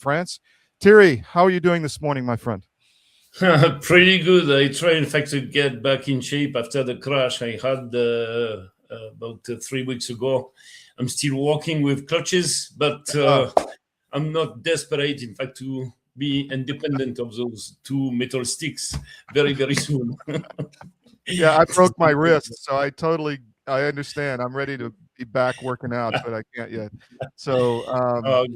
France. Thierry, how are you doing this morning, my friend? Pretty good. I try, in fact, to get back in shape after the crash I had about 3 weeks ago. I'm still walking with crutches, but I'm not desperate, in fact, to be independent of those two metal sticks very, very soon. Yeah, I broke my wrist, so I understand. I'm ready to be back working out, but I can't yet. So, Oh, God.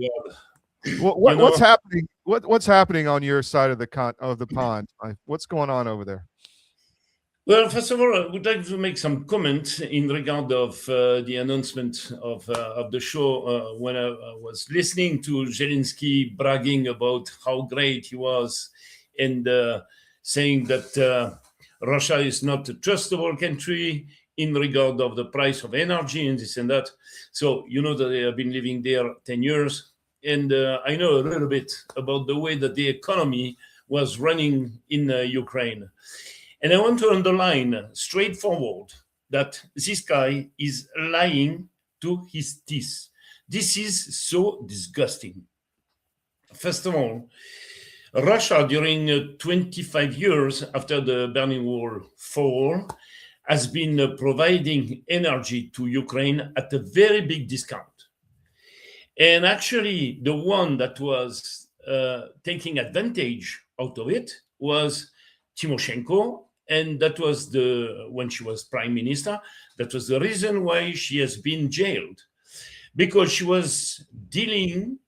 what's happening? What's happening on your side of the pond? What's going on over there? Well, first of all, I would like to make some comment in regard of the announcement of the show when I was listening to Zelensky bragging about how great he was and saying that Russia is not a trustable country in regard of the price of energy and this and that. So you know that they have been living there 10 years. And I know a little bit about the way that the economy was running in Ukraine. And I want to underline straightforward that this guy is lying to his teeth. This is so disgusting. First of all, Russia, during 25 years after the Berlin Wall fall, has been providing energy to Ukraine at a very big discount. And actually, the one that was taking advantage out of it was Timoshenko, and that was when she was prime minister, that was the reason why she has been jailed, because she was dealing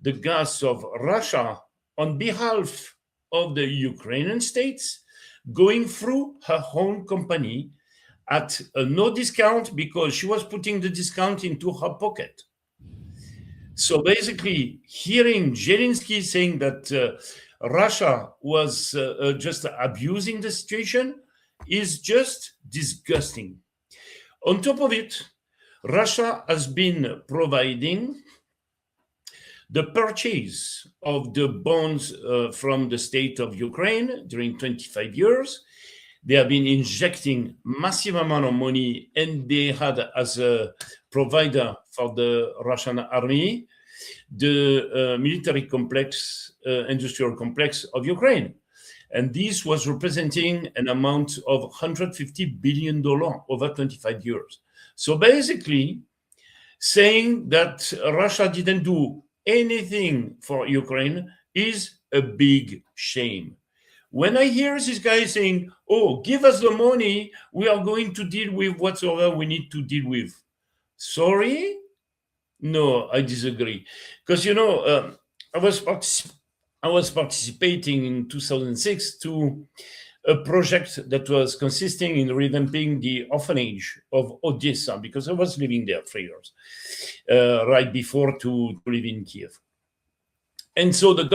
the gas of Russia on behalf of the Ukrainian states, going through her own company at no discount, because she was putting the discount into her pocket. So basically, hearing Zelensky saying that Russia was just abusing the situation is just disgusting. On top of it, Russia has been providing the purchase of the bonds from the state of Ukraine during 25 years. They have been injecting massive amount of money, and they had as a provider for the Russian army the military complex, industrial complex of Ukraine. And this was representing an amount of $150 billion over 25 years. So basically, saying that Russia didn't do anything for Ukraine is a big shame. When I hear this guy saying, oh, give us the money, we are going to deal with whatsoever we need to deal with. Sorry? No, I disagree. Because, I was participating in 2006 to a project that was consisting in revamping the orphanage of Odessa, because I was living there 3 years, right before to live in Kiev. And so the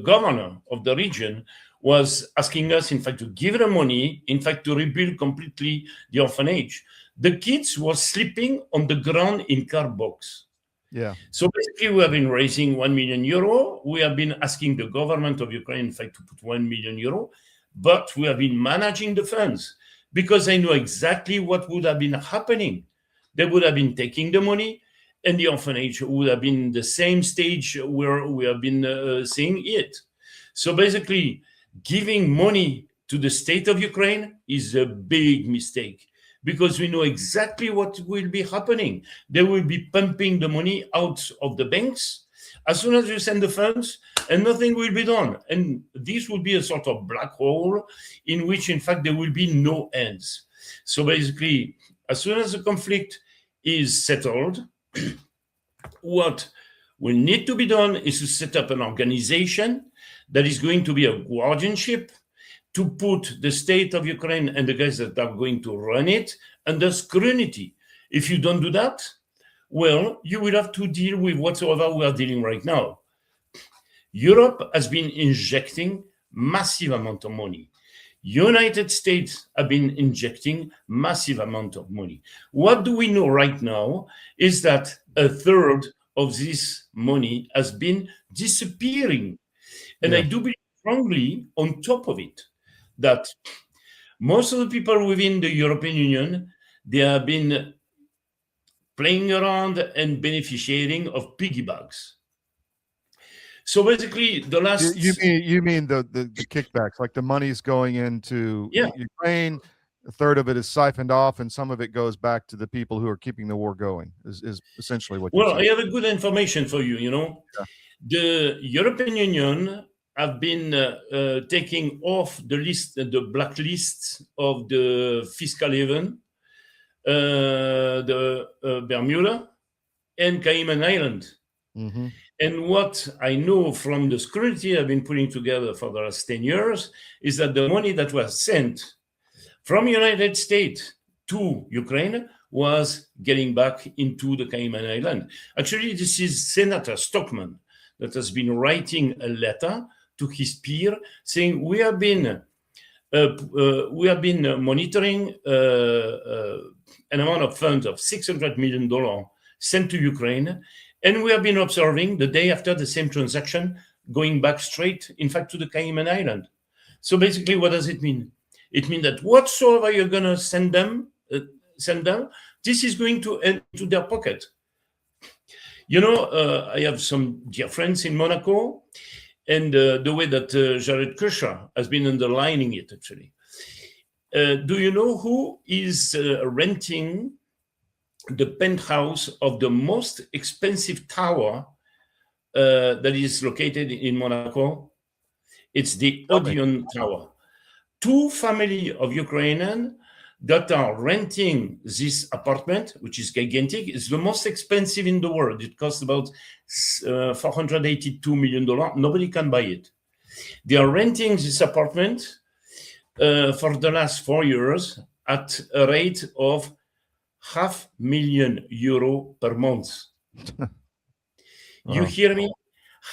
governor of the region was asking us, in fact, to give them money, in fact, to rebuild completely the orphanage. The kids were sleeping on the ground in car box. Yeah. So basically, we have been raising 1 million euro. We have been asking the government of Ukraine, in fact, to put 1 million euro, but we have been managing the funds because I know exactly what would have been happening. They would have been taking the money, and the orphanage would have been in the same stage where we have been seeing it. So basically, giving money to the state of Ukraine is a big mistake, because we know exactly what will be happening. They will be pumping the money out of the banks as soon as you send the funds, and nothing will be done. And this will be a sort of black hole in which, in fact, there will be no ends. So basically, as soon as the conflict is settled, what will need to be done is to set up an organization that is going to be a guardianship, to put the state of Ukraine and the guys that are going to run it under scrutiny. If you don't do that, well, you will have to deal with whatsoever we are dealing right now. Europe has been injecting massive amount of money. United States have been injecting massive amount of money. What do we know right now is that a third of this money has been disappearing. And I do believe strongly, on top of it, that most of the people within the European Union, they have been playing around and beneficiating of piggy banks. So basically, the last You mean the kickbacks, like the money's going into Ukraine, a third of it is siphoned off, and some of it goes back to the people who are keeping the war going. Is essentially what you're well, I saying. have a good information for you. Yeah. The European Union have been taking off the list, the blacklist of the fiscal haven, the Bermuda and Cayman Island. Mm-hmm. And what I know from the security I've been putting together for the last 10 years is that the money that was sent from United States to Ukraine was getting back into the Cayman Island. Actually, this is Senator Stockman that has been writing a letter to his peer saying we have been monitoring an amount of funds of $600 million sent to Ukraine, and we have been observing the day after the same transaction going back straight, in fact, to the Cayman Island. So basically, what does it mean? It means that whatsoever you're going to send them, this is going to end to their pocket. I have some dear friends in Monaco, and the way that Jared Kushner has been underlining it, actually. Do you know who is renting the penthouse of the most expensive tower that is located in Monaco? It's the Odeon Tower. Two families of Ukrainians that are renting this apartment, which is gigantic. It's the most expensive in the world. It costs about $482 million. Nobody can buy it. They are renting this apartment for the last 4 years at a rate of €500,000 per month. You hear me?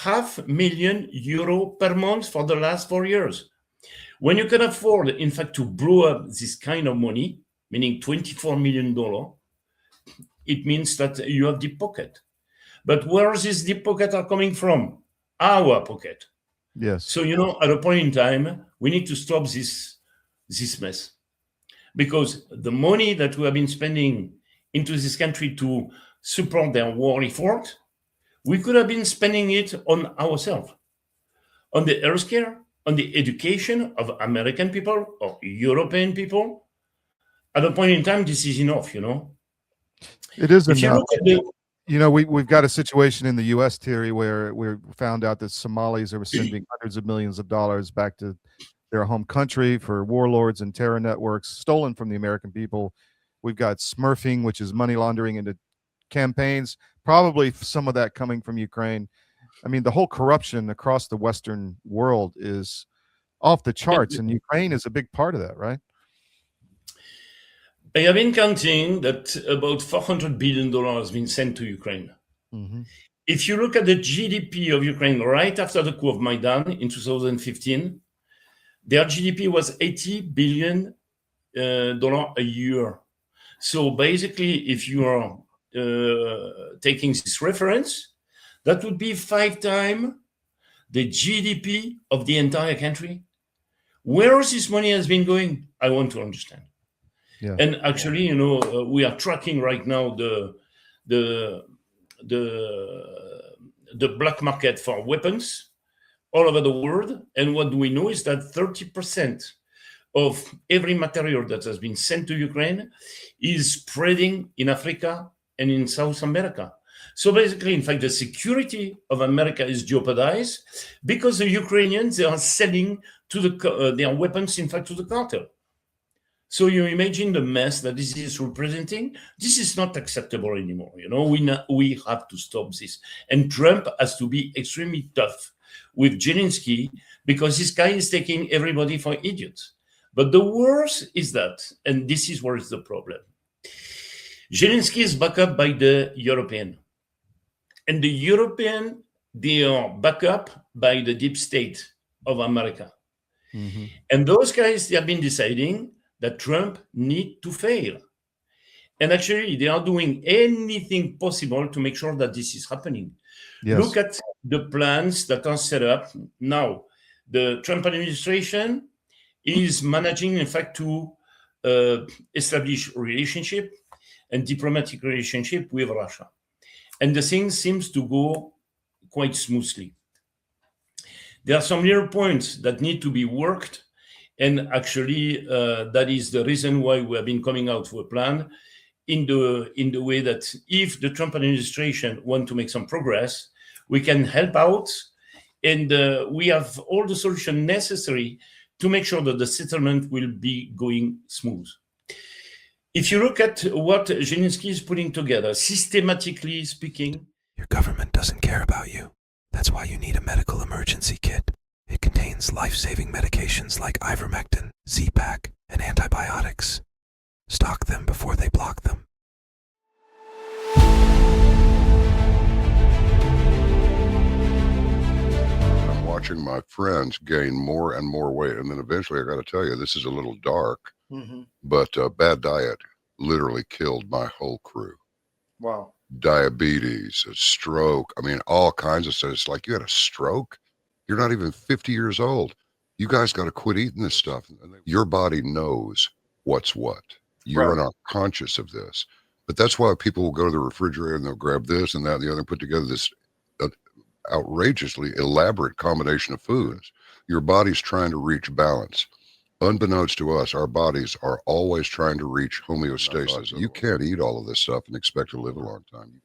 €500,000 per month for the last 4 years. When you can afford, in fact, to blow up this kind of money, meaning $24 million, it means that you have deep pocket. But where is this deep pocket are coming from? Our pocket. Yes. So, at a point in time, we need to stop this mess. Because the money that we have been spending into this country to support their war effort, we could have been spending it on ourselves, on the healthcare, on the education of American people or European people. At a point in time, this is enough, It is if enough. You look at we've got a situation in the U.S., Thierry, where we found out that Somalis are sending hundreds of millions of dollars back to their home country for warlords and terror networks stolen from the American people. We've got smurfing, which is money laundering into campaigns, probably some of that coming from Ukraine. I mean, the whole corruption across the Western world is off the charts, and Ukraine is a big part of that, right? I have been counting that about $400 billion has been sent to Ukraine. Mm-hmm. If you look at the GDP of Ukraine right after the coup of Maidan in 2015, their GDP was $80 billion a year. So basically, if you are taking this reference, that would be 5 times the GDP of the entire country. Where this money has been going, I want to understand. Yeah. And actually, we are tracking right now the black market for weapons all over the world. And what we know is that 30% of every material that has been sent to Ukraine is spreading in Africa and in South America. So basically, in fact, the security of America is jeopardized because the Ukrainians, they are selling their weapons, in fact, to the cartel. So you imagine the mess that this is representing. This is not acceptable anymore. We have to stop this. And Trump has to be extremely tough with Zelensky because this guy is taking everybody for idiots. But the worst is that, and this is where is the problem, Zelensky is backed up by the European. And the European, they are backed up by the deep state of America. Mm-hmm. And those guys, they have been deciding that Trump need to fail. And actually, they are doing anything possible to make sure that this is happening. Yes. Look at the plans that are set up now. The Trump administration is managing, in fact, to establish relationship and diplomatic relationship with Russia. And the thing seems to go quite smoothly. There are some little points that need to be worked. And actually, that is the reason why we have been coming out with a plan in the way that if the Trump administration want to make some progress, we can help out. And we have all the solutions necessary to make sure that the settlement will be going smooth. If you look at what Zelensky is putting together, systematically speaking, your government doesn't care about you. That's why you need a medical emergency kit. It contains life-saving medications like ivermectin, Z-Pak, and antibiotics. Stock them before they block them. I'm watching my friends gain more and more weight, and then eventually I got to tell you, this is a little dark, but bad diet literally killed my whole crew. Wow. Diabetes, a stroke, I mean, all kinds of stuff. It's like, you had a stroke? You're not even 50 years old. You guys got to quit eating this stuff. Your body knows what's what. You're not conscious of this. But that's why people will go to the refrigerator and they'll grab this and that and the other and put together this outrageously elaborate combination of foods. Your body's trying to reach balance. Unbeknownst to us, our bodies are always trying to reach homeostasis. You can't eat all of this stuff and expect to live a long time.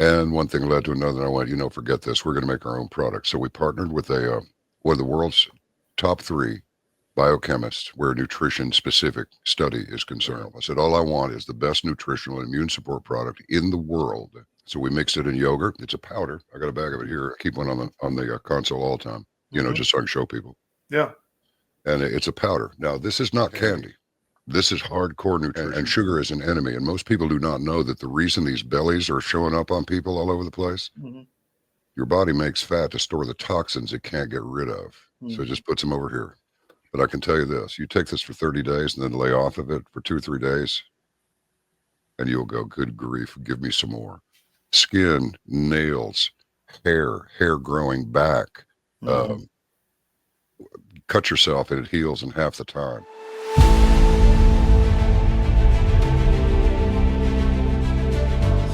And one thing led to another, and I went, forget this. We're going to make our own product. So we partnered with one of the world's top 3 biochemists where nutrition-specific study is concerned. I said, all I want is the best nutritional and immune support product in the world. So we mixed it in yogurt. It's a powder. I got a bag of it here. I keep one on the console all the time, just so I can show people. Yeah. And it's a powder. Now, this is not candy. This is hardcore nutrition, and sugar is an enemy. And most people do not know that the reason these bellies are showing up on people all over the place, your body makes fat to store the toxins it can't get rid of. So it just puts them over here. But I can tell you this, you take this for 30 days and then lay off of it for 2 or 3 days, and you'll go, good grief, give me some more. Skin, nails, hair growing back. Cut yourself and it heals in half the time.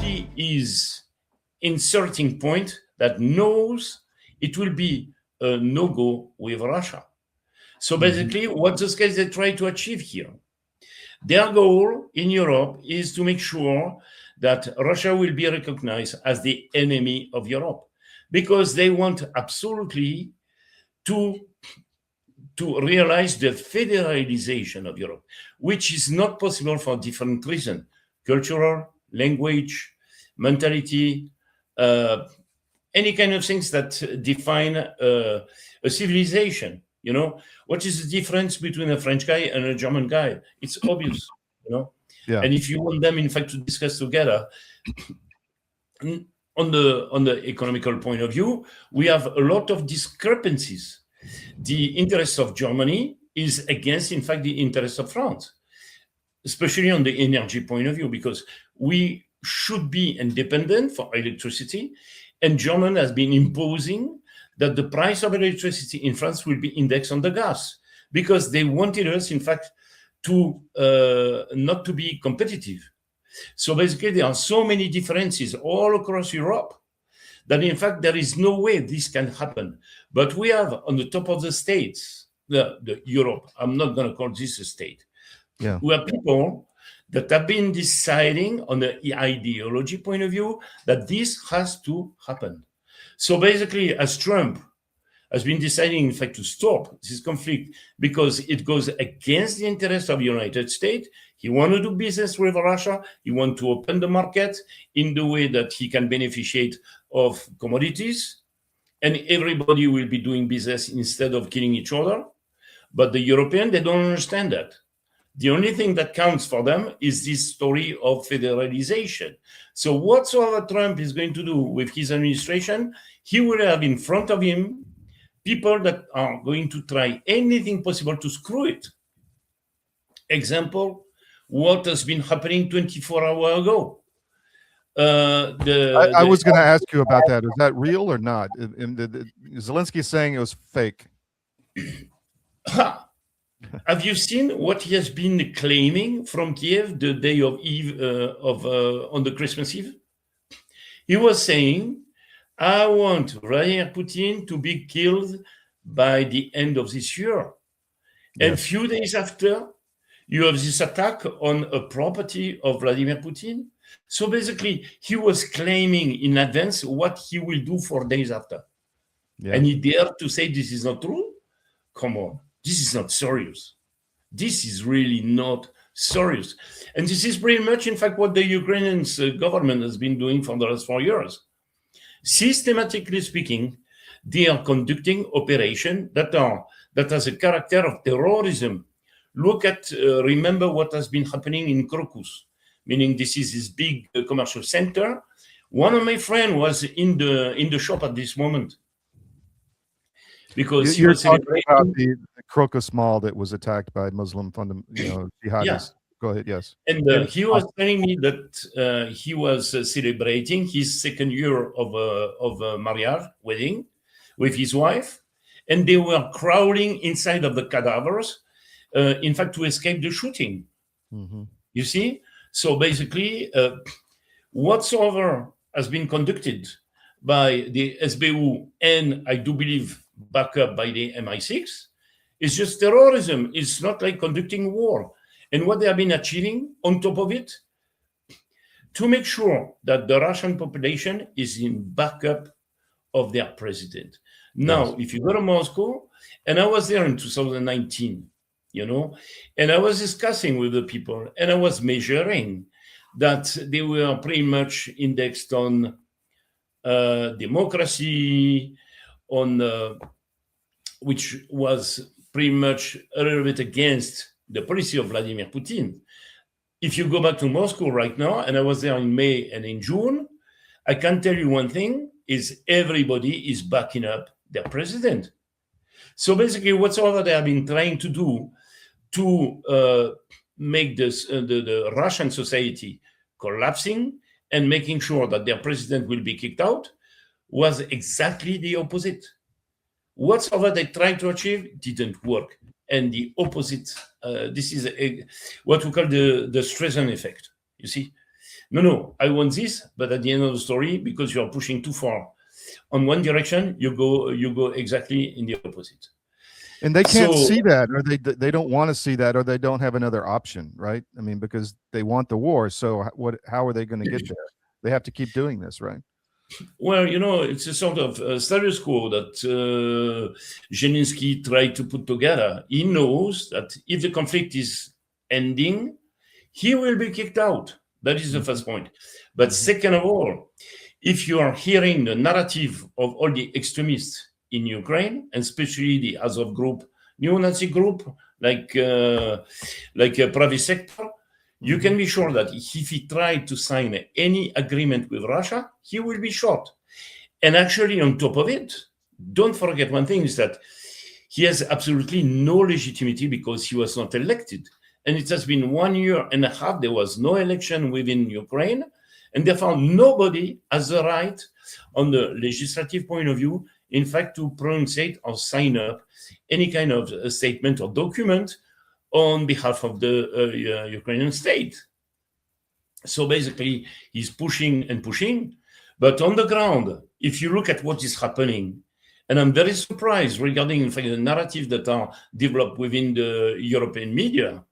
He is inserting point that knows it will be a no-go with Russia. So basically, what those guys they try to achieve here, their goal in Europe is to make sure that Russia will be recognized as the enemy of Europe, because they want absolutely to realize the federalization of Europe, which is not possible for different reasons: cultural, language, mentality, any kind of things that define a civilization. What is the difference between a French guy and a German guy? It's obvious, Yeah. And if you want them, in fact, to discuss together, on the economical point of view, we have a lot of discrepancies. The interest of Germany is against, in fact, the interest of France, especially on the energy point of view, because we should be independent for electricity, and Germany has been imposing that the price of electricity in France will be indexed on the gas, because they wanted us, in fact, to not to be competitive. So basically, there are so many differences all across Europe that, in fact, there is no way this can happen. But we have on the top of the states, the Europe, I'm not going to call this a state. Yeah. We have people that have been deciding on the ideology point of view that this has to happen. So basically, as Trump has been deciding, in fact, to stop this conflict because it goes against the interest of the United States, he wants to do business with Russia. He wants to open the market in the way that he can beneficiate of commodities, and everybody will be doing business instead of killing each other. But the Europeans, they don't understand that. The only thing that counts for them is this story of federalization. So whatsoever Trump is going to do with his administration, he will have in front of him people that are going to try anything possible to screw it. Example, what has been happening 24 hours ago. I was going to ask you about that. Is that real or not? Zelensky is saying it was fake. Have you seen what he has been claiming from Kiev the day of Eve on the Christmas Eve? He was saying, I want Vladimir Putin to be killed by the end of this year. And Yes. few days after, you have this attack on a property of Vladimir Putin. So basically, he was claiming in advance what he will do 4 days after. Yeah. And he dared to say this is not true? Come on, this is not serious. This is really not serious. And this is pretty much, in fact, what the Ukrainian government has been doing for the last 4 years. Systematically speaking, they are conducting operations that has a character of terrorism. Look at, remember what has been happening in Crocus, meaning this is this big commercial center. One of my friends was in the shop at this moment because he You're was talking about celebrating. the Crocus Mall that was attacked by Muslim jihadists. Yeah. Go ahead. Yes. And he was telling me that he was celebrating his second year of marriage, wedding, with his wife, and they were crawling inside of the cadavers, in fact, to escape the shooting. Mm-hmm. You see? So basically, whatsoever has been conducted by the SBU and I do believe backed up by the MI6 is just terrorism. It's not like conducting war. And what they have been achieving on top of it, to make sure that the Russian population is in backup of their president. Now, Yes. if you go to Moscow, and I was there in 2019, and I was discussing with the people, and I was measuring that they were pretty much indexed on democracy, on which was pretty much a little bit against the policy of Vladimir Putin. If you go back to Moscow right now, and I was there in May and in June, I can tell you one thing, is everybody is backing up their president. So basically, whatsoever they have been trying to do to make this the Russian society collapsing and making sure that their president will be kicked out was exactly the opposite. Whatsoever they tried to achieve didn't work. And the opposite, this is what we call the Streisand effect, you see? No, I want this, but at the end of the story, because you are pushing too far on one direction, you go exactly in the opposite. And they can't see that, or they don't want to see that, or they don't have another option, right? I mean, because they want the war. So how are they going to get there? They have to keep doing this, right? Well, it's a sort of status quo that Zelensky tried to put together. He knows that if the conflict is ending, he will be kicked out. That is the first point. But second of all, if you are hearing the narrative of all the extremists in Ukraine, and especially the Azov group, neo-Nazi group, like Pravi Sector, you can be sure that if he tried to sign any agreement with Russia, he will be shot. And actually, on top of it, don't forget one thing is that he has absolutely no legitimacy because he was not elected. And it has been 1.5 years, there was no election within Ukraine. And therefore, nobody has the right, on the legislative point of view, in fact, to pronunciate or sign up any kind of a statement or document on behalf of the Ukrainian state. So basically, he's pushing and pushing. But on the ground, if you look at what is happening, and I'm very surprised regarding, in fact, the narrative that are developed within the European media,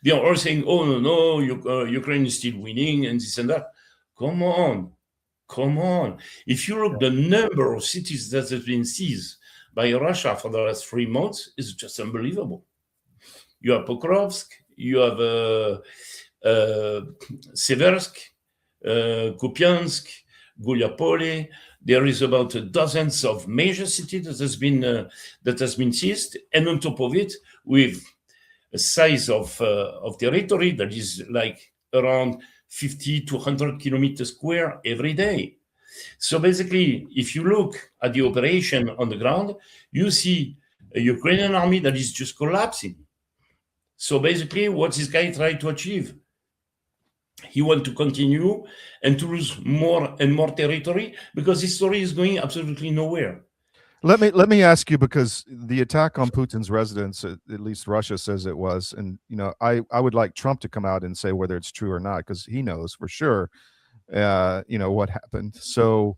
they are all saying, oh, no, Ukraine is still winning and this and that. Come on. If you look the number of cities that have been seized by Russia for the last 3 months, is just unbelievable. You have Pokrovsk, you have Seversk, Kupiansk, Gulyapole. There is about dozens of major cities that has been seized, and on top of it, with a size of territory that is like around 50 to 100 kilometers square every day. So basically, if you look at the operation on the ground, you see a Ukrainian army that is just collapsing. So basically, what this guy tried to achieve, he wants to continue and to lose more and more territory because his story is going absolutely nowhere. Let me ask you, because the attack on Putin's residence, at least Russia says it was, and I would like Trump to come out and say whether it's true or not, because he knows for sure, what happened. So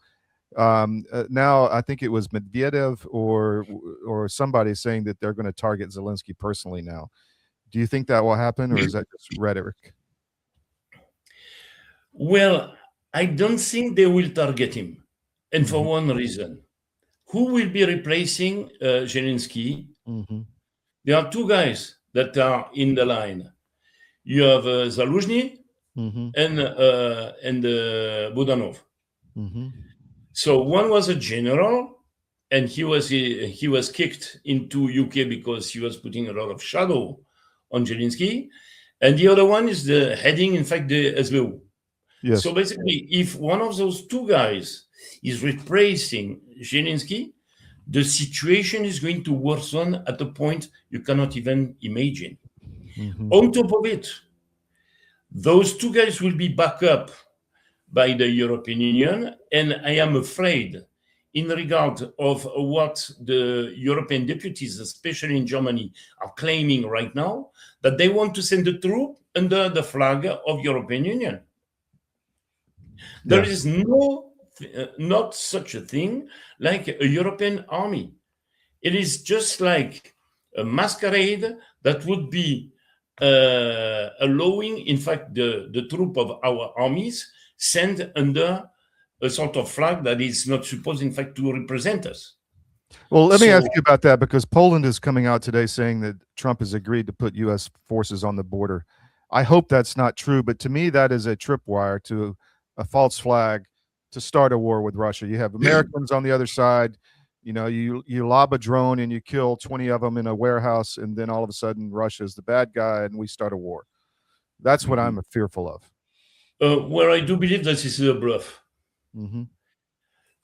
Now I think it was Medvedev or somebody saying that they're going to target Zelensky personally now. Do you think that will happen, or is that just rhetoric? Well, I don't think they will target him. And for Mhm. one reason. Who will be replacing Zelensky? Mhm. There are two guys that are in the line. You have Zaluzhny Mhm. and Budanov. Mhm. So one was a general, and he was kicked into UK because he was putting a lot of shadow on Zelensky, and the other one is the heading, in fact, the SBU. Yes. So basically, if one of those two guys is replacing Zelensky, the situation is going to worsen at a point you cannot even imagine. Mhm. On top of it, those two guys will be backed up by the European Union, and I am afraid, in regard of what the European deputies, especially in Germany, are claiming right now, that they want to send a troop under the flag of European Union. There Yeah. is not such a thing like a European army. It is just like a masquerade that would be allowing, in fact, the troop of our armies sent under a sort of flag that is not supposed, in fact, to represent us. Well, let me So, ask you about that, because Poland is coming out today saying that Trump has agreed to put U.S. forces on the border. I hope that's not true, but to me, that is a tripwire to a false flag to start a war with Russia. You have Americans on the other side. You know, you lob a drone and you kill 20 of them in a warehouse, and then all of a sudden Russia is the bad guy and we start a war. That's what I'm fearful of. where I do believe that this is a bluff. Mm-hmm.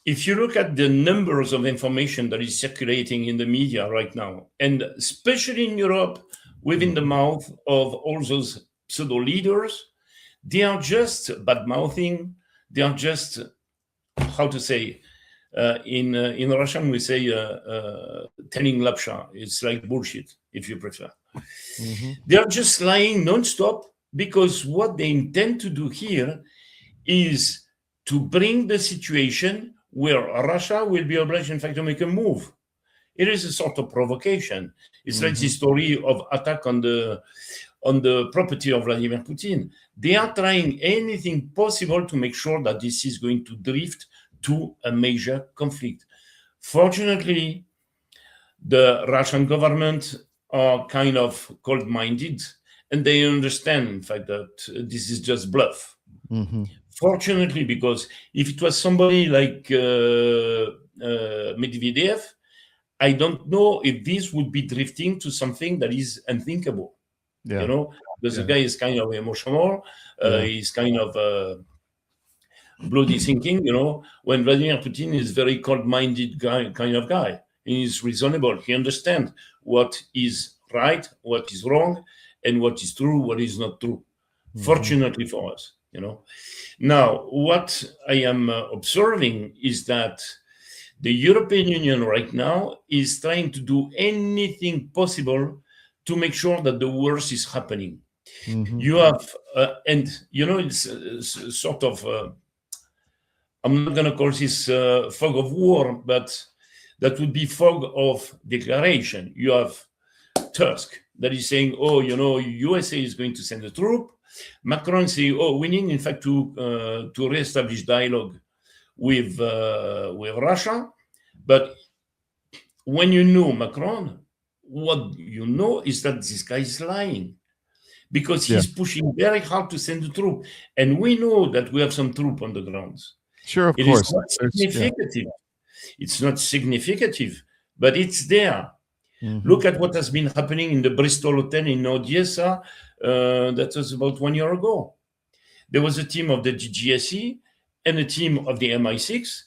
If you look at the numbers of information that is circulating in the media right now, and especially in Europe, within the mouth of all those pseudo leaders, they are just bad mouthing. They are just, how to say, in Russian we say telling lapsha. It's like bullshit, if you prefer. Mm-hmm. They are just lying nonstop, because what they intend to do here is to bring the situation where Russia will be obliged, in fact, to make a move. It is a sort of provocation. It's like the story of attack on the property of Vladimir Putin. They are trying anything possible to make sure that this is going to drift to a major conflict. Fortunately, the Russian government are kind of cold-minded, and they understand, in fact, that this is just bluff. Mm-hmm. Fortunately, because if it was somebody like Medvedev, I don't know if this would be drifting to something that is unthinkable. Yeah. You know, because the guy is kind of emotional. He's kind of bloody thinking. You know, when Vladimir Putin is very cold-minded guy, kind of guy. He is reasonable. He understands what is right, what is wrong, and what is true, what is not true. Fortunately for us, you know. Now, what I am observing is that the European Union right now is trying to do anything possible to make sure that the worst is happening. Mm-hmm. You have, and you know, it's sort of, I'm not going to call this fog of war, but that would be fog of declaration. You have Tusk that is saying, oh, you know, USA is going to send a troop. Macron saying, oh, we need, in fact, to reestablish dialogue with Russia. But when you know Macron, what you know is that this guy is lying, because he's pushing very hard to send a troop. And we know that we have some troop on the grounds. Sure, of It course. is not significant. It's not significant, but it's there. Mm-hmm. Look at what has been happening in the Bristol Hotel in Odessa. That was about 1 year ago. There was a team of the GGSE and a team of the MI6.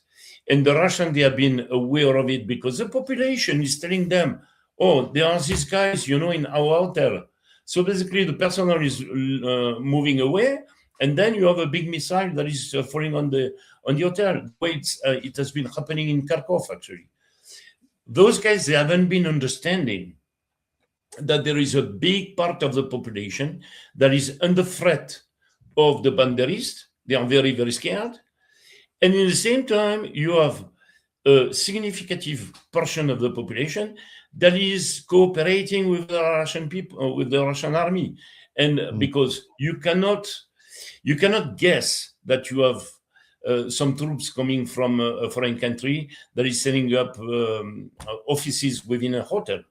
And the Russians, they have been aware of it because the population is telling them, oh, there are these guys, you know, in our hotel. So basically, the personnel is moving away. And then you have a big missile that is falling on the hotel. It has been happening in Kharkov, actually. Those guys, they haven't been understanding that there is a big part of the population that is under threat of the Banderists. They are very, very scared. And in the same time, you have a significant portion of the population that is cooperating with the Russian people, with the Russian army. And because you cannot guess that you have some troops coming from a foreign country that is setting up offices within a hotel.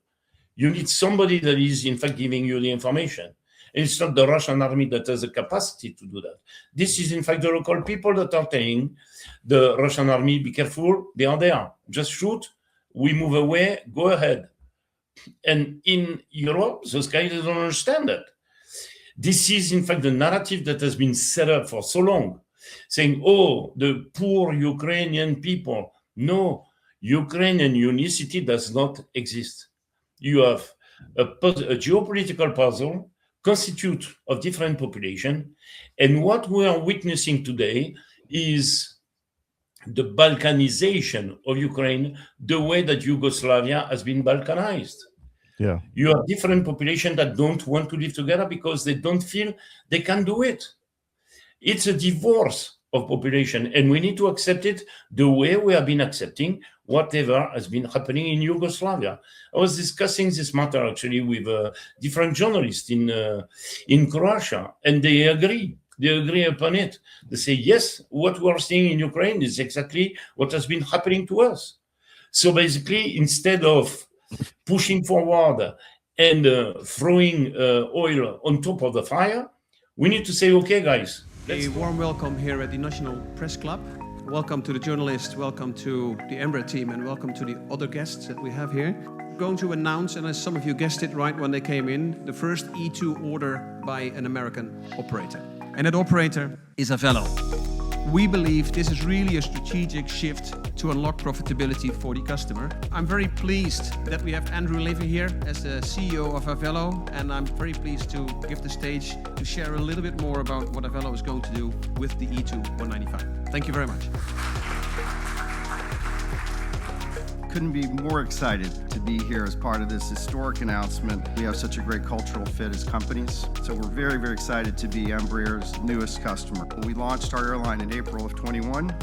You need somebody that is, in fact, giving you the information. And it's not the Russian army that has the capacity to do that. This is, in fact, the local people that are telling the Russian army, be careful, they are there. Just shoot, we move away, go ahead. And in Europe, those guys don't understand that. This is, in fact, the narrative that has been set up for so long, saying, oh, the poor Ukrainian people. No, Ukrainian unicity does not exist. You have a geopolitical puzzle constituted of different population. And what we are witnessing today is the Balkanization of Ukraine, the way that Yugoslavia has been Balkanized. Yeah. You have different population that don't want to live together because they don't feel they can do it. It's a divorce of population, and we need to accept it the way we have been accepting whatever has been happening in Yugoslavia. I was discussing this matter actually with different journalists in Croatia, and they agree. They agree upon it. They say, yes, what we are seeing in Ukraine is exactly what has been happening to us. So basically, instead of pushing forward and throwing oil on top of the fire, we need to say, okay, guys. A warm welcome here at the National Press Club. Welcome to the journalists, welcome to the Embraer team, and welcome to the other guests that we have here. I'm going to announce, and as some of you guessed it right when they came in, the first E2 order by an American operator. And that operator is Avello. We believe this is really a strategic shift to unlock profitability for the customer. I'm very pleased that we have Andrew Levy here as the CEO of Avello, and I'm very pleased to give the stage to share a little bit more about what Avello is going to do with the E2 195. Thank you very much. Couldn't be more excited to be here as part of this historic announcement. We have such a great cultural fit as companies, so we're very, very excited to be Embraer's newest customer. We launched our airline in April of 21,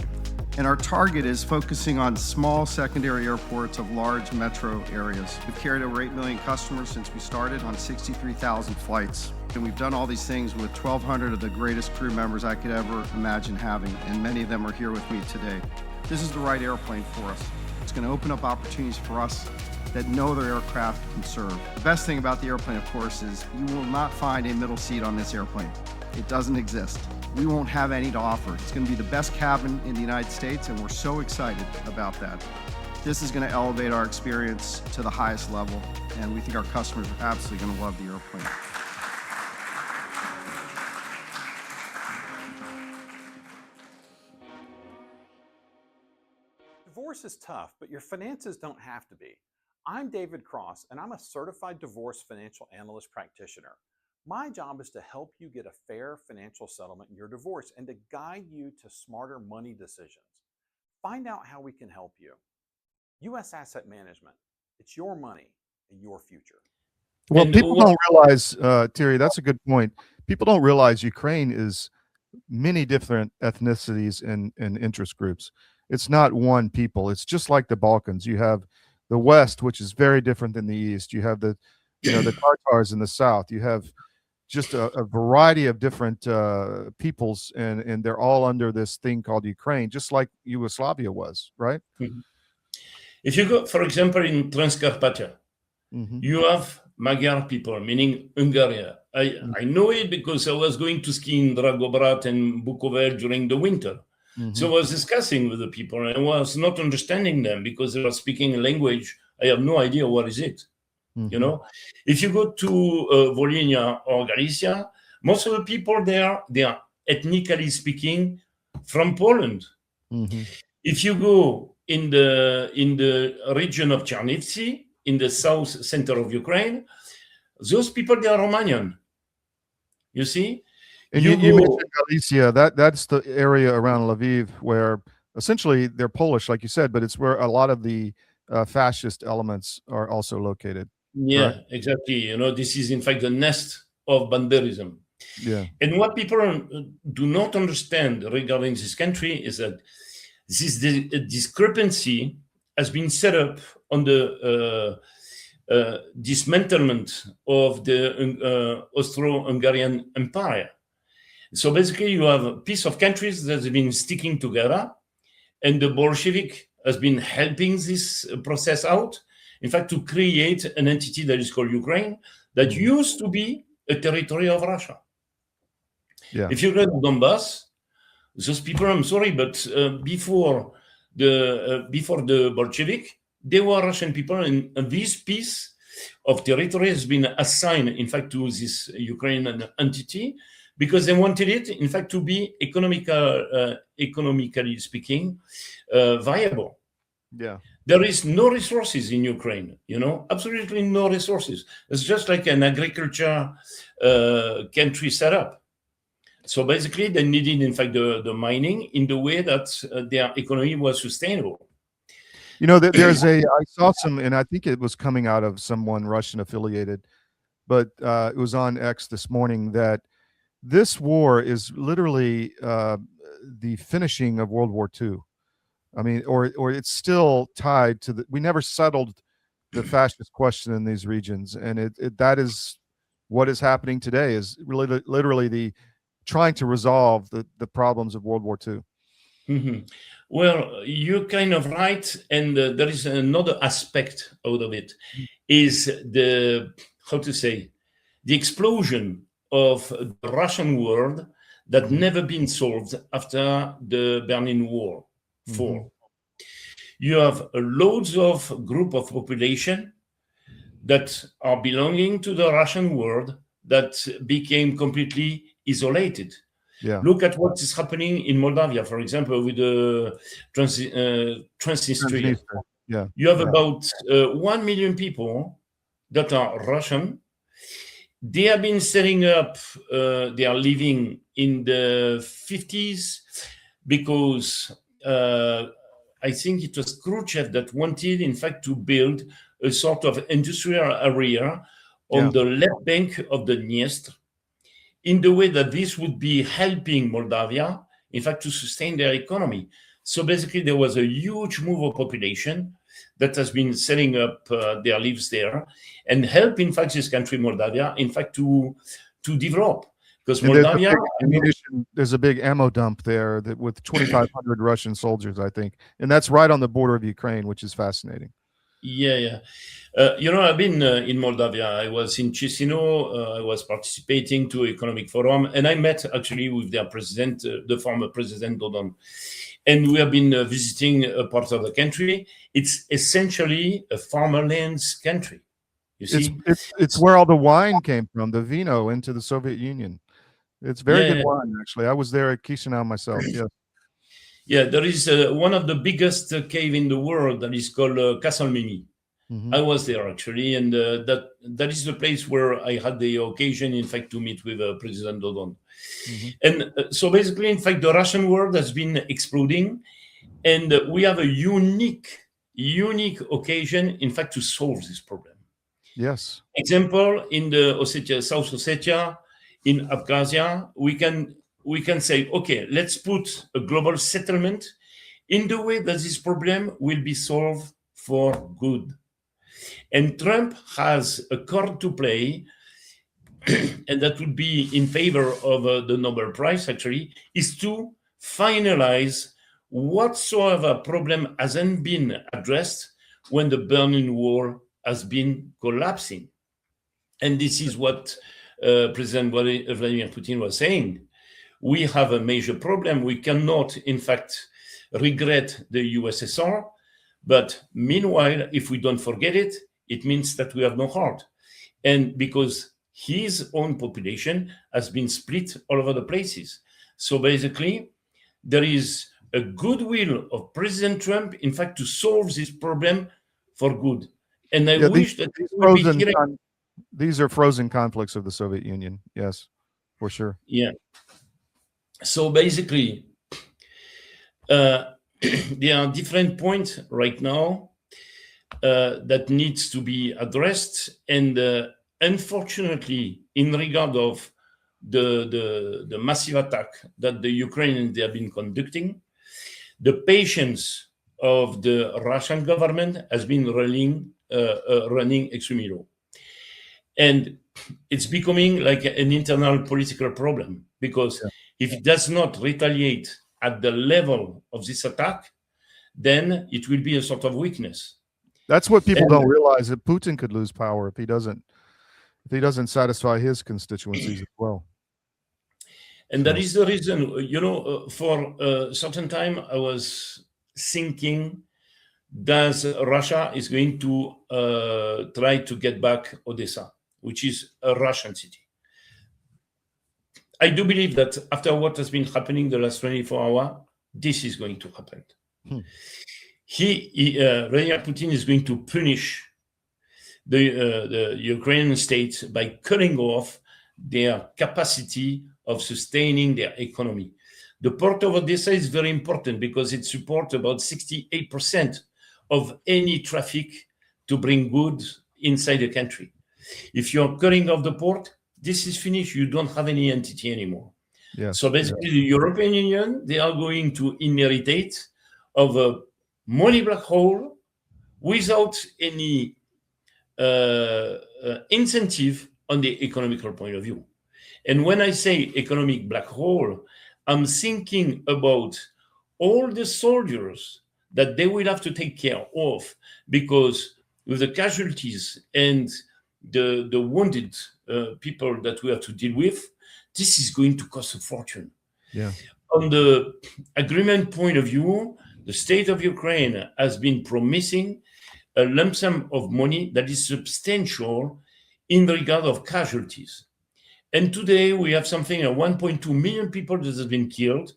and our target is focusing on small secondary airports of large metro areas. We've carried over 8 million customers since we started on 63,000 flights. And we've done all these things with 1,200 of the greatest crew members I could ever imagine having, and many of them are here with me today. This is the right airplane for us. It's going to open up opportunities for us that no other aircraft can serve. The best thing about the airplane, of course, is you will not find a middle seat on this airplane. It doesn't exist. We won't have any to offer. It's going to be the best cabin in the United States, and we're so excited about that. This is going to elevate our experience to the highest level, and we think our customers are absolutely going to love the airplane. Divorce is tough, but your finances don't have to be. I'm David Cross, and I'm a certified divorce financial analyst practitioner. My job is to help you get a fair financial settlement in your divorce and to guide you to smarter money decisions. Find out how we can help you. U.S. Asset Management. It's your money and your future. Well, And people what- don't realize, Thierry, that's a good point. People don't realize Ukraine is many different ethnicities and interest groups. It's not one people. It's just like the Balkans. You have the West, which is very different than the East. You have the Tatars in the South. You have just a variety of different peoples, and they're all under this thing called Ukraine, just like Yugoslavia was, right? If you go, for example, in Transcarpathia, Mm-hmm. you have Magyar people, meaning Hungarian. I know it because I was going to ski in Dragobrat and Bukovel during the winter. Mm-hmm. So I was discussing with the people and I was not understanding them because they were speaking a language. I have no idea what is it. Mm-hmm. You know, if you go to Volhynia or Galicia, most of the people there, they are ethnically speaking from Poland. Mm-hmm. If you go in the region of Chernivtsi, in the south center of Ukraine, those people, they are Romanian. You see? And you mentioned Galicia. That's the area around Lviv where essentially they're Polish, like you said, but it's where a lot of the fascist elements are also located. Yeah, right? Exactly. You know, this is in fact the nest of Banderism. Yeah. And what people do not understand regarding this country is that this discrepancy has been set up on the dismantlement of the Austro-Hungarian Empire. So basically, you have a piece of countries that have been sticking together, and the Bolshevik has been helping this process out. In fact, to create an entity that is called Ukraine, that used to be a territory of Russia. Yeah. If you read Donbass, those people, I'm sorry, but before the Bolshevik, they were Russian people, and this piece of territory has been assigned, in fact, to this Ukrainian entity, because they wanted it, in fact, to be economically speaking, viable. Yeah. There is no resources in Ukraine, absolutely no resources. It's just like an agriculture country setup. So basically, they needed, in fact, the mining in the way that their economy was sustainable. I saw some, and I think it was coming out of someone Russian affiliated, but it was on X this morning, that this war is literally the finishing of World War II. I mean, or it's still tied to we never settled the fascist question in these regions, and that is what is happening today, is really literally the trying to resolve the problems of World War II. Mm-hmm. Well, you're kind of right, and there is another aspect out of it, is the explosion of the Russian world that never been solved after the Berlin Wall fall. You have loads of group of population that are belonging to the Russian world that became completely isolated. Yeah. Look at what is happening in Moldavia, for example, with the Transnistria. Yeah. You have about 1 million people that are Russian. They have been setting up, they are living in the 50s because I think it was Khrushchev that wanted, in fact, to build a sort of industrial area on the left bank of the Dniester, in the way that this would be helping Moldavia, in fact, to sustain their economy. So basically, there was a huge move of population that has been setting up their lives there and help, in fact, this country, Moldavia, in fact, to develop. Because Moldavia, there's a big ammo dump there with 2,500 Russian soldiers, I think, and that's right on the border of Ukraine, which is fascinating. Yeah. I've been in Moldavia. I was in Chisinau. I was participating to economic forum, and I met actually with their president, the former president Dodon. And we have been visiting a part of the country. It's essentially a farmerlands country. You see, it's where all the wine came from, the vino into the Soviet Union. It's very good wine, actually. I was there at Chisinau myself. Yes. Yeah, there is one of the biggest cave in the world that is called Castelmini. I was there actually, and that is the place where I had the occasion, in fact, to meet with President Dodon. And so basically, in fact, the Russian world has been exploding, and we have a unique occasion, in fact, to solve this problem. Yes. Example, in the South Ossetia, in Abkhazia, we can say, okay, let's put a global settlement in the way that this problem will be solved for good. And Trump has a card to play, and that would be in favor of the Nobel Prize, actually, is to finalize whatsoever problem hasn't been addressed when the Berlin Wall has been collapsing. And this is what President Vladimir Putin was saying. We have a major problem. We cannot, in fact, regret the USSR. But meanwhile, if we don't forget it, it means that we have no heart. And because his own population has been split all over the places. So basically, there is a goodwill of President Trump, in fact, to solve this problem for good. And I wish that these are frozen conflicts of the Soviet Union. Yes, for sure. Yeah. So basically, there are different points right now that needs to be addressed. And unfortunately, in regard of the massive attack that the Ukrainians have been conducting, the patience of the Russian government has been running extremely low. And it's becoming like an internal political problem, because if it does not retaliate at the level of this attack, then it will be a sort of weakness. That's what people don't realize, that Putin could lose power if he doesn't satisfy his constituencies as well. And that is the reason, for a certain time, I was thinking, does Russia is going to try to get back Odessa, which is a Russian city. I do believe that after what has been happening the last 24 hours, this is going to happen. Vladimir Putin is going to punish the Ukrainian state by cutting off their capacity of sustaining their economy. The port of Odessa is very important because it supports about 68% of any traffic to bring goods inside the country. If you're cutting off the port, this is finished. You don't have any entity anymore. Yes. So basically, the European Union, they are going to inherit of a money black hole without any incentive on the economical point of view. And when I say economic black hole, I'm thinking about all the soldiers that they will have to take care of, because with the casualties and the wounded people that we have to deal with, this is going to cost a fortune. Yeah. On the agreement point of view, the state of Ukraine has been promising a lump sum of money that is substantial in regard of casualties. And today we have something like 1.2 million people that have been killed.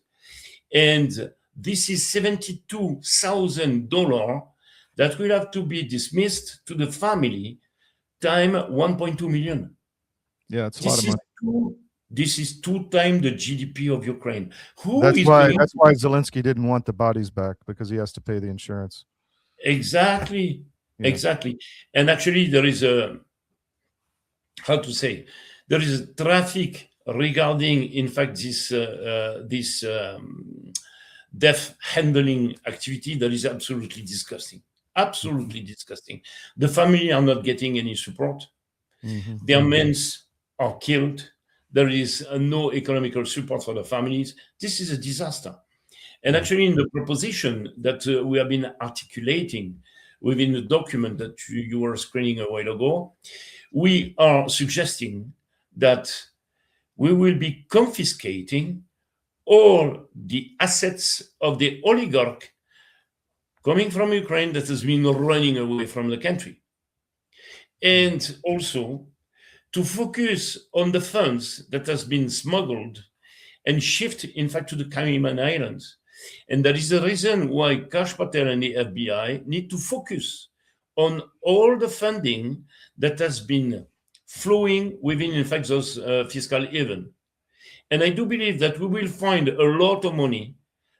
And this is $72,000 that will have to be dismissed to the family, time 1.2 million. Yeah, it's a lot of money. This is 2 times the GDP of Ukraine. That's why Zelensky didn't want the bodies back, because he has to pay the insurance. Exactly. Yeah. Exactly. And actually there is a traffic regarding, in fact, this death handling activity that is absolutely disgusting. Absolutely disgusting. The family are not getting any support. Their men are killed. There is no economical support for the families. This is a disaster. And actually, in the proposition that we have been articulating within the document that you were screening a while ago, we are suggesting that we will be confiscating all the assets of the oligarch coming from Ukraine that has been running away from the country. And also to focus on the funds that has been smuggled and shift, in fact, to the Cayman Islands. And that is the reason why Kash Patel and the FBI need to focus on all the funding that has been flowing within, in fact, those fiscal haven. And I do believe that we will find a lot of money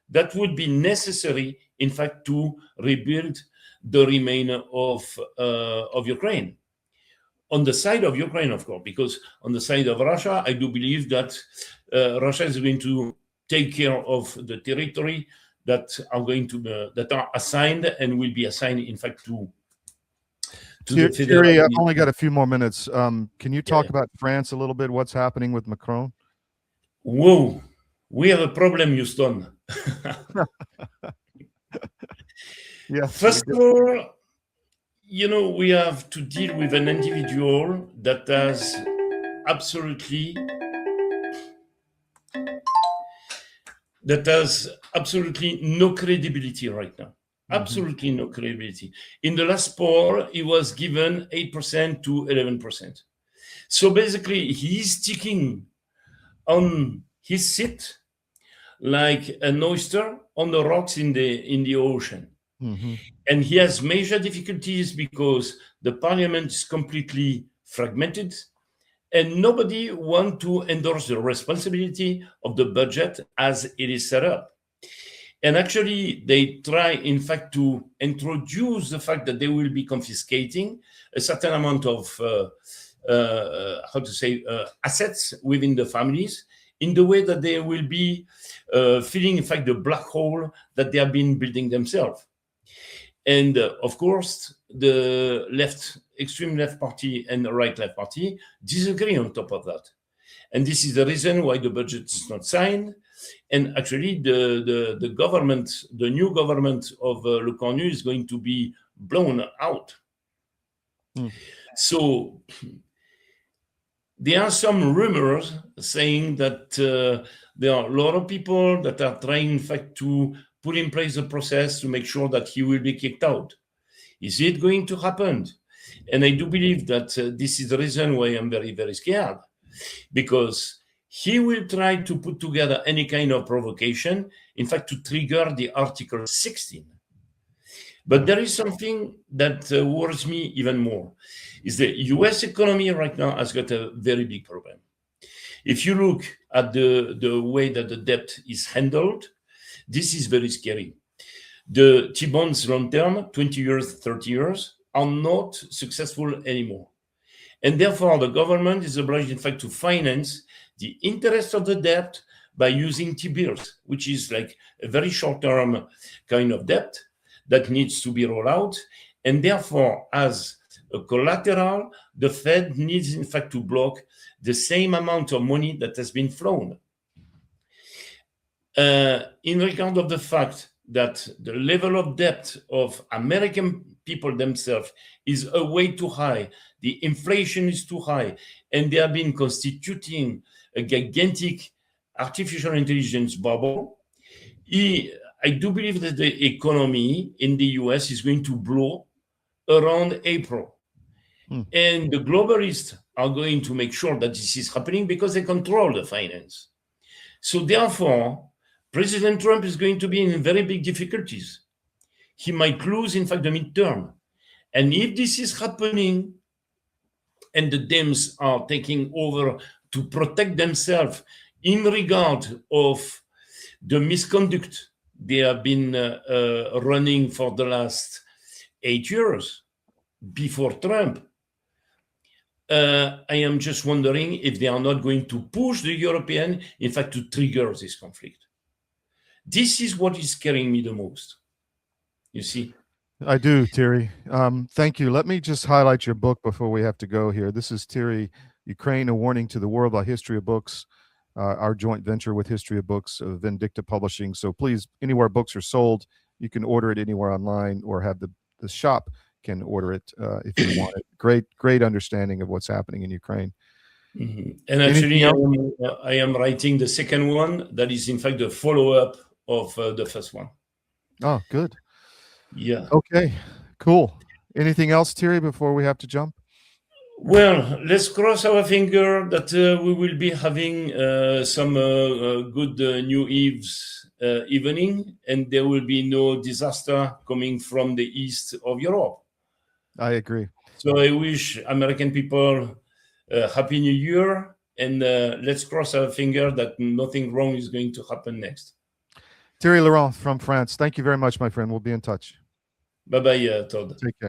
that would be necessary, in fact, to rebuild the remainder of Ukraine. On the side of Ukraine, of course, because on the side of Russia, I do believe that Russia is going to take care of the territory that are going to that are assigned and will be assigned, in fact, to Thierry, I've only got a few more minutes. Can you talk about France a little bit? What's happening with Macron? Whoa, we have a problem, Houston. Yeah. First of all, we have to deal with an individual that has absolutely no credibility right now. Absolutely no credibility. In the last poll, he was given 8% to 11%. So basically, he's sticking on his seat like an oyster on the rocks in the ocean. And he has major difficulties because the parliament is completely fragmented and nobody wants to endorse the responsibility of the budget as it is set up. And actually, they try, in fact, to introduce the fact that they will be confiscating a certain amount of, assets within the families in the way that they will be filling, in fact, the black hole that they have been building themselves. And of course, the extreme left party and the right left party disagree on top of that. And this is the reason why the budget is not signed. And actually, the government, the new government of Le Cornu is going to be blown out. So there are some rumors saying that there are a lot of people that are trying, in fact, to put in place a process to make sure that he will be kicked out. Is it going to happen? And I do believe that this is the reason why I'm very, very scared, because he will try to put together any kind of provocation, in fact, to trigger the Article 16. But there is something that worries me even more, is the US economy right now has got a very big problem. If you look at the way that the debt is handled, this is very scary. The T-bonds long term, 20 years, 30 years, are not successful anymore. And therefore, the government is obliged, in fact, to finance the interest of the debt by using T-bills, which is like a very short-term kind of debt that needs to be rolled out. And therefore, as a collateral, the Fed needs, in fact, to block the same amount of money that has been flown. In regard of the fact that the level of debt of American people themselves is way too high, the inflation is too high, and they have been constituting a gigantic artificial intelligence bubble, I do believe that the economy in the US is going to blow around April. And the globalists are going to make sure that this is happening because they control the finance. So therefore, President Trump is going to be in very big difficulties. He might lose, in fact, the midterm. And if this is happening and the Dems are taking over to protect themselves in regard of the misconduct they have been running for the last 8 years before Trump, I am just wondering if they are not going to push the European, in fact, to trigger this conflict. This is what is scaring me the most. You see? I do, Thierry. Thank you. Let me just highlight your book before we have to go here. This is Thierry, Ukraine, A Warning to the World by History of Books, our joint venture with History of Books, Vindicta Publishing. So please, anywhere books are sold, you can order it anywhere online or have the shop can order it if you want it. Great understanding of what's happening in Ukraine. Mm-hmm. And actually, I am writing the second one that is, in fact, the follow-up of the first one. Oh, good. Yeah. Okay, cool. Anything else, Thierry, before we have to jump? Well, let's cross our finger that we will be having some good New Eve's evening, and there will be no disaster coming from the east of Europe. I agree. So I wish American people Happy New Year, and let's cross our finger that nothing wrong is going to happen next. Thierry Laurent from France. Thank you very much, my friend. We'll be in touch. Bye-bye, Todd. Take care.